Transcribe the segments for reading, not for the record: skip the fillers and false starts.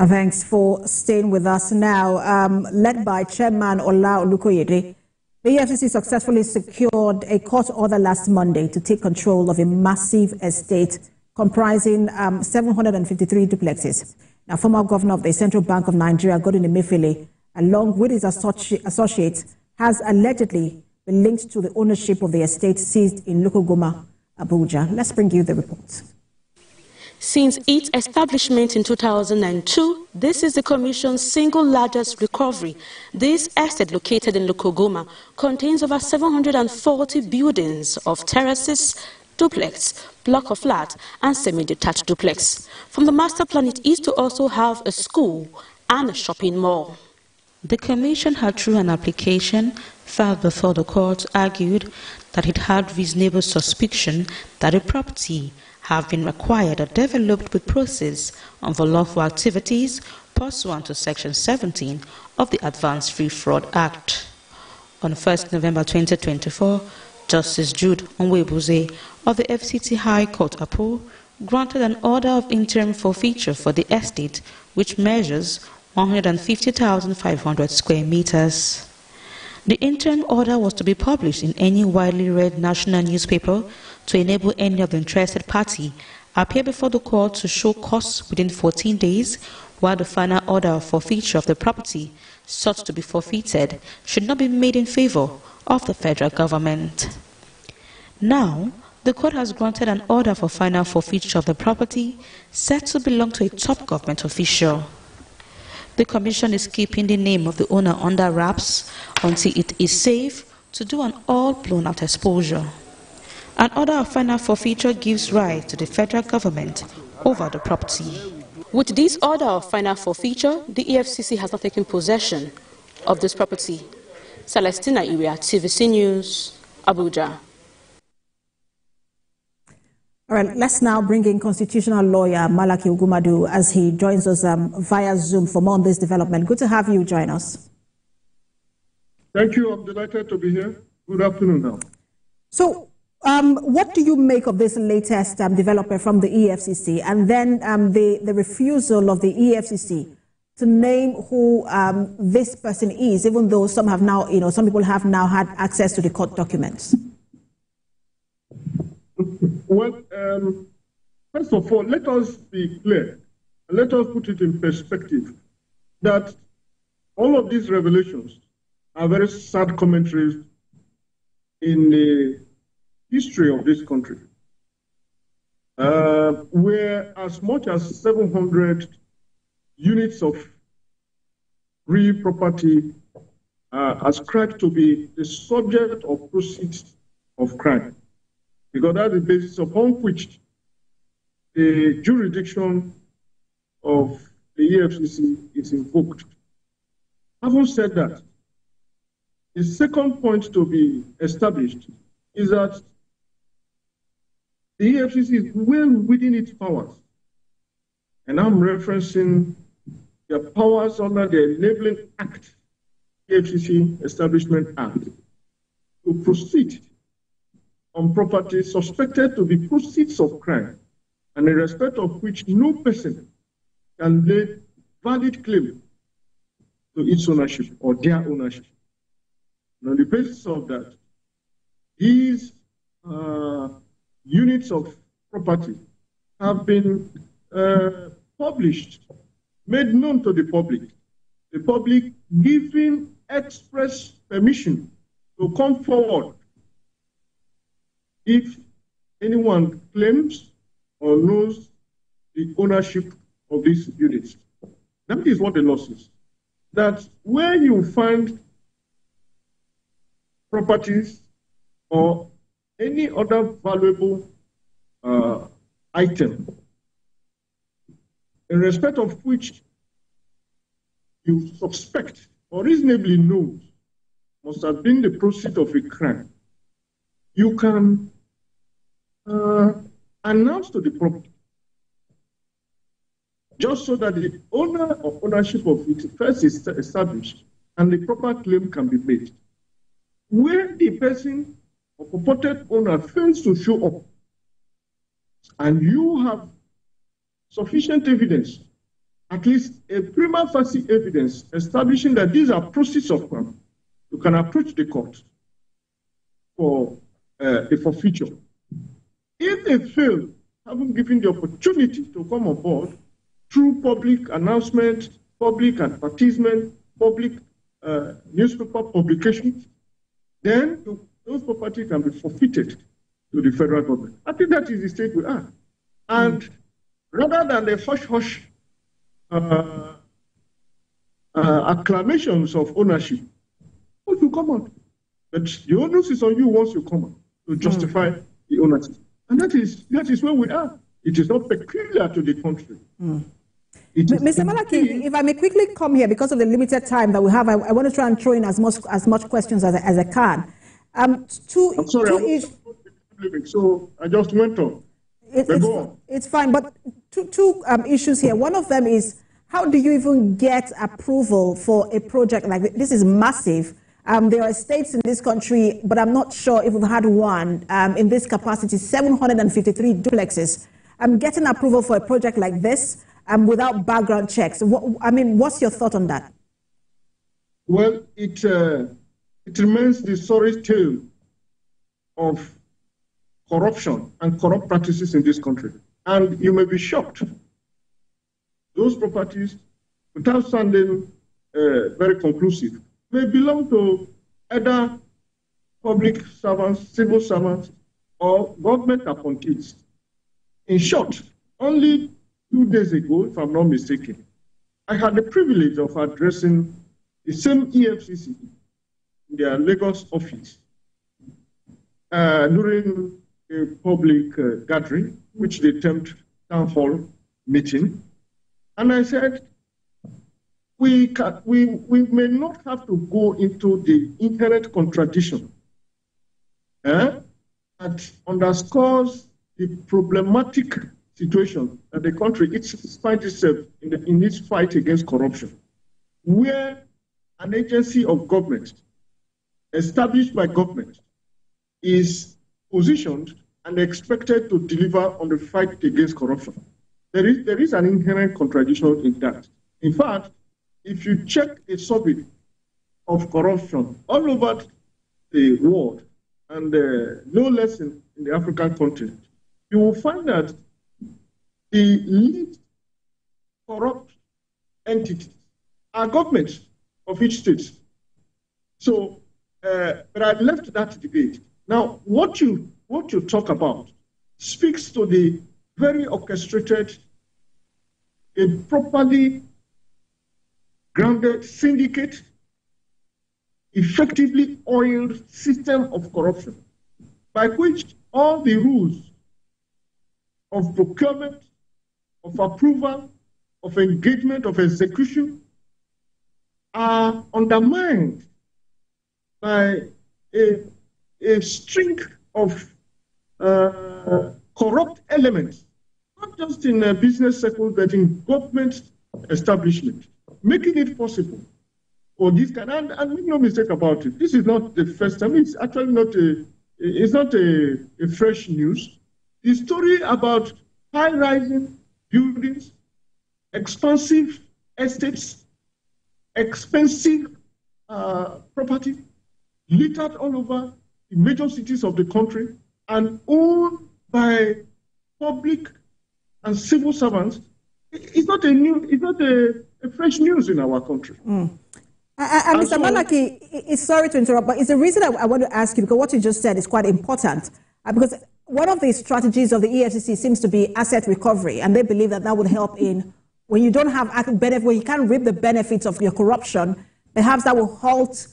Thanks for staying with us now. Led by Chairman Ola Olukoyede, the EFCC successfully secured a court order last Monday to take control of a massive estate comprising 753 duplexes. Now, former governor of the Central Bank of Nigeria, Emefiele, along with his associates, has allegedly been linked to the ownership of the estate seized in Lukogoma, Abuja. Let's bring you the report. Since its establishment in 2002, this is the Commission's single largest recovery. This estate, located in Lukogoma, contains over 740 buildings of terraces, duplex, block of flat, and semi-detached duplex. From the master plan, it is to also have a school and a shopping mall. The Commission had, through an application filed before the court, argued that it had reasonable suspicion that the property have been acquired or developed with proceeds of unlawful activities pursuant to Section 17 of the Advanced Free Fraud Act. On 1st November 2024, Justice Jude Onwebuze of the FCT High Court Apo granted an order of interim forfeiture for the estate, which measures 150,500 square meters. The interim order was to be published in any widely read national newspaper to enable any of the interested party appear before the court to show cause within 14 days, while the final order of forfeiture of the property sought to be forfeited should not be made in favor of the federal government. Now, the court has granted an order for final forfeiture of the property said to belong to a top government official. The Commission is keeping the name of the owner under wraps until it is safe to do an all-blown-out exposure. An order of final forfeiture gives right to the federal government over the property. With this order of final forfeiture, the EFCC has not taken possession of this property. Celestina Iria, TVC News, Abuja. All right, let's now bring in constitutional lawyer Malaki Ogumadu as he joins us via Zoom for more on this development. Good to have you join us. Thank you. I'm delighted to be here. Good afternoon now. So, what do you make of this latest development from the EFCC and then the refusal of the EFCC to name who this person is, even though some have now, some people have now had access to the court documents? Well, first of all, let us be clear, and let us put it in perspective, that all of these revelations are very sad commentaries in the history of this country, where as much as 700 units of real property are ascribed to be the subject of proceeds of crime, because that's the basis upon which the jurisdiction of the EFCC is invoked. Having said that, the second point to be established is that the EFCC is well within its powers, and I'm referencing the powers under the Enabling Act, EFCC Establishment Act, to proceed on property suspected to be proceeds of crime, and in respect of which no person can lay valid claim to its ownership or their ownership. And on the basis of that, these units of property have been published, made known to the public giving express permission to come forward if anyone claims or knows the ownership of these units. That is what the law says. That where you find properties or any other valuable item in respect of which you suspect or reasonably know must have been the proceeds of a crime, you can announce to the property, just so that the owner or ownership of it first is established and the proper claim can be made. Where the person or purported owner fails to show up and you have sufficient evidence at least a prima facie evidence establishing that these are proceeds of crime, you can approach the court for a forfeiture. If they fail, having given the opportunity to come on board through public announcement, public advertisement, public newspaper publications, then those properties can be forfeited to the federal government. I think that is the state we are. And rather than the hush-hush acclamations of ownership, what will come out? But the onus is on you once you come out to justify the ownership. And that is where we are. It is not peculiar to the country. Mr. Malaki, if I may quickly come here, because of the limited time that we have, I want to try and throw in as much questions as I can. I'm sorry, so I just went on. It's fine, but two issues here. One of them is, how do you even get approval for a project like this? This is massive. There are states in this country, but I'm not sure if we've had one in this capacity, 753 duplexes. Getting approval for a project like this without background checks. What's your thought on that? Well, it remains the sorry tale of corruption and corrupt practices in this country. And you may be shocked. Those properties, without sounding very conclusive, may belong to either public servants, civil servants, or government appointees. In short, only 2 days ago, if I'm not mistaken, I had the privilege of addressing the same EFCC in their Lagos office during a public gathering, which they termed town hall meeting. And I said, we may not have to go into the inherent contradiction that underscores the problematic situation that the country finds itself in its fight against corruption, where an agency of government established by government is positioned and expected to deliver on the fight against corruption. There is an inherent contradiction in that. In fact, if you check a survey of corruption all over the world, and no less in the African continent, you will find that the least corrupt entities are governments of each state. So, but I left that debate. Now, what you talk about speaks to the very orchestrated, a properly grounded syndicate, effectively oiled system of corruption, by which all the rules of procurement, of approval, of engagement, of execution are undermined by a string of corrupt elements, not just in business circles, but in government establishment, making it possible for this kind. And make no mistake about it, this is not the first time. It's actually not a fresh news. The story about high-rising buildings, expansive estates, expensive property, littered all over the major cities of the country, and owned by public and civil servants. It's not a fresh news in our country. And Mr. Malaki, sorry to interrupt, but it's the reason I want to ask you, because what you just said is quite important. Because one of the strategies of the EFCC seems to be asset recovery, and they believe that would help in when you don't have benefit, when you can't reap the benefits of your corruption. Perhaps that will halt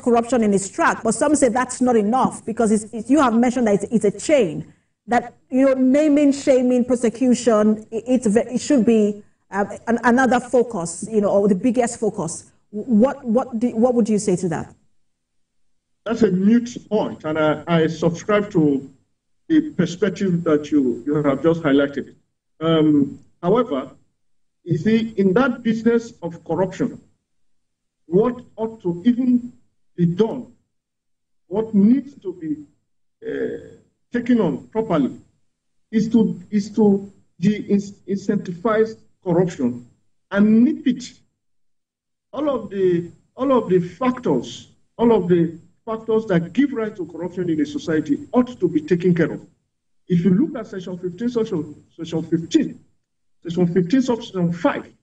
corruption in its track. But some say that's not enough, because you have mentioned that it's a chain. That naming, shaming, prosecution, it should be another focus, or the biggest focus. What would you say to that? That's a mute point, and I subscribe to the perspective that you have just highlighted. However, you see, in that business of corruption, what ought to even be done, what needs to be taken on properly, is to incentivize corruption and nip it. All of the factors that give rise to corruption in a society ought to be taken care of. If you look at Section 15, Subsection 5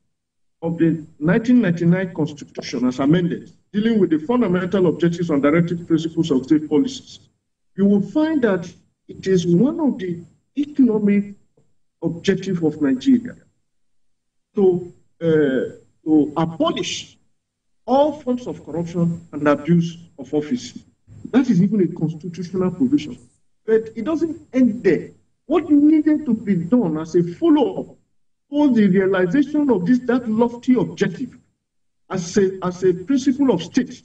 of the 1999 Constitution as amended, dealing with the fundamental objectives and directive principles of state policies, you will find that it is one of the economic objectives of Nigeria to abolish all forms of corruption and abuse of office. That is even a constitutional provision. But it doesn't end there. What needed to be done as a follow-up for the realization of that lofty objective as a principle of state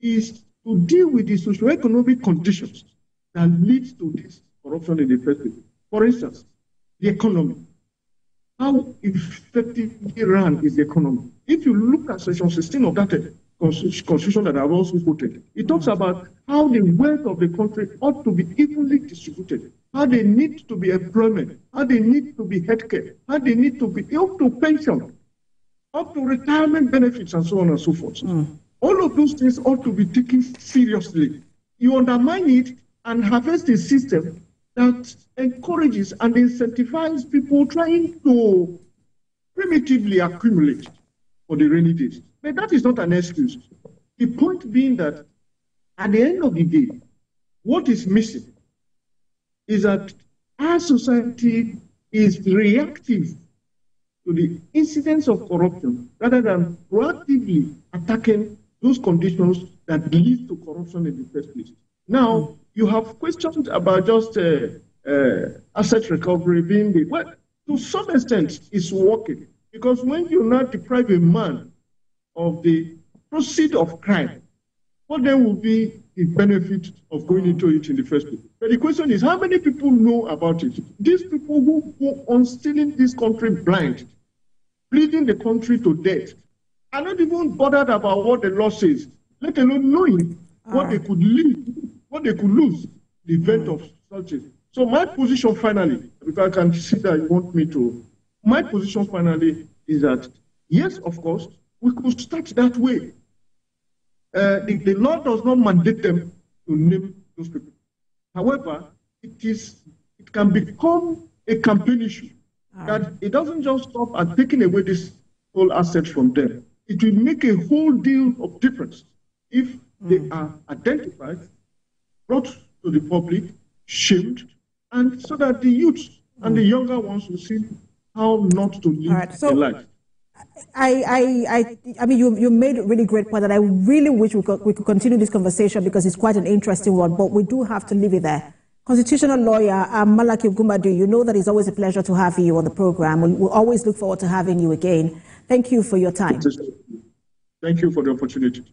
is to deal with the socio-economic conditions that lead to this corruption in the first place. For instance, the economy. How effectively run is the economy? If you look at Section 16 of that Constitution that I've also quoted, it talks about how the wealth of the country ought to be evenly distributed, how they need to be employment, how they need to be healthcare, how they need to be up to pension, up to retirement benefits, and so on and so forth. All of those things ought to be taken seriously. You undermine it and harvest a system that encourages and incentivizes people trying to primitively accumulate for the rainy days. But that is not an excuse. The point being that at the end of the day, what is missing is that our society is reactive to the incidence of corruption rather than proactively attacking those conditions that lead to corruption in the first place. Now, you have questions about just asset recovery being the, well, to some extent, it's working. Because when you now deprive a man of the proceeds of crime, what then will be the benefit of going into it in the first place? But the question is, how many people know about it? These people who go on stealing this country blind, bleeding the country to death, are not even bothered about what the law says, let alone knowing what they could lose the event of such a. So my position finally, because I can see that you want me to, my position finally is that, yes, of course, we could start that way. The law does not mandate them to name those people. However, it can become a campaign issue, that it doesn't just stop at taking away this whole asset from them. It will make a whole deal of difference if they are identified, brought to the public, shamed, and so that the youth and the younger ones will see how not to live their life. I mean, you made a really great point, and I really wish we could continue this conversation because it's quite an interesting one, but we do have to leave it there. Constitutional lawyer Malaki Gumadu, you know that it's always a pleasure to have you on the program. We'll always look forward to having you again. Thank you for your time. Thank you for the opportunity.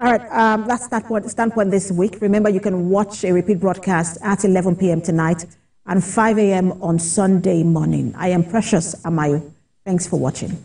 All right, that's Standpoint this week. Remember, you can watch a repeat broadcast at 11 p.m. tonight and 5 a.m. on Sunday morning. I am Precious Amayo. Thanks for watching.